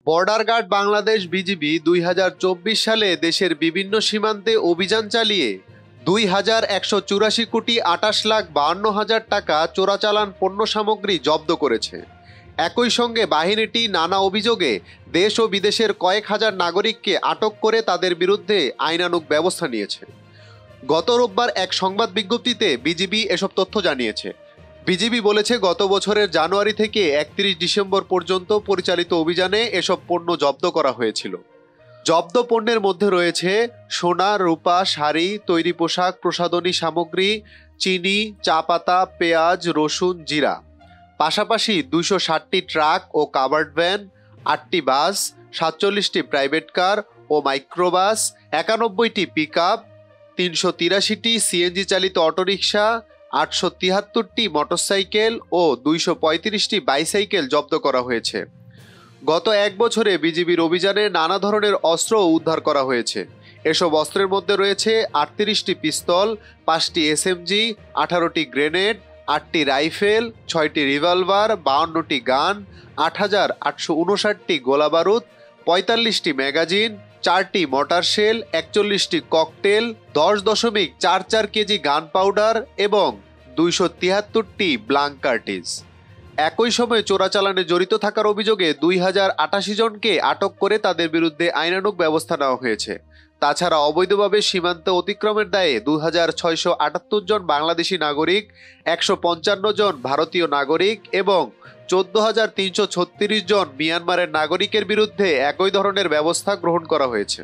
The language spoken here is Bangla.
বর্ডার গার্ড বাংলাদেশ বিজিবি ২০২৪ সালে দেশের বিভিন্ন সীমান্তে অভিযান চালিয়ে ২,১৮৪ কোটি ২৮,৫২,০০০ টাকা চোরাচালান পণ্য সামগ্রী জব্দ করেছে। একই সঙ্গে বাহিনীটি নানা অভিযোগে দেশ ও বিদেশের কয়েক হাজার নাগরিককে আটক করে তাদের বিরুদ্ধে আইনানুগ ব্যবস্থা নিয়েছে। গত রোববার এক সংবাদ বিজ্ঞপ্তিতে বিজিবি এসব তথ্য জানিয়েছে। বিজিবি বলেছে, গত বছরের জানুয়ারি থেকে ৩১ ডিসেম্বর পর্যন্ত পরিচালিত অভিযানে এসব পণ্য জব্দ করা হয়েছিল। জব্দ পণ্যের মধ্যে রয়েছে সোনা, রূপা, শাড়ি, তৈরি পোশাক, প্রসাধনী সামগ্রী, চিনি, চা পাতা, পেঁয়াজ, রসুন, জিরা। পাশাপাশি ২৬০টি ট্রাক ও কাভার্ড ভ্যান, ৮টি বাস, ৪৭টি প্রাইভেট কার ও মাইক্রোবাস, ৯১টি পিকআপ, ৩৮৩টি সিএনজি চালিত অটোরিকশা, ৮৭৩টি মোটরসাইকেল ও ২৩৫টি বাইসাইকেল জব্দ করা হয়েছে। গত এক বছরে বিজিবির অভিযানে নানা ধরনের অস্ত্র উদ্ধার করা হয়েছে। এসব অস্ত্রের মধ্যে রয়েছে ৩৮টি পিস্তল, ৫টি এসএমজি, ১৮টি গ্রেনেড, ৮টি রাইফেল, ৬টি রিভলভার, ৫২টি গান, ৮,৮৫৯টি গোলাবারুদ, ৪৫টি ম্যাগাজিন, ৪টি মর্টার শেল, ৪১টি ককটেল, ১০.৪৪ কেজি গান পাউডার এবং ২৭৩টি ব্লাঙ্ক কার্টিজ। একই সময়ে চোরাচালানে জড়িত থাকার অভিযোগে ২,০৮৮ জনকে আটক করে তাদের বিরুদ্ধে আইনানুগ ব্যবস্থা নেওয়া হয়েছে। তাছাড়া অবৈধভাবে সীমান্ত অতিক্রমের দায়ে ২,৬৭৮ জন বাংলাদেশি নাগরিক, ১৫৫ জন ভারতীয় নাগরিক এবং ১৪,৩৩৬ জন মিয়ানমারের নাগরিকের বিরুদ্ধে একই ধরনের ব্যবস্থা গ্রহণ করা হয়েছে।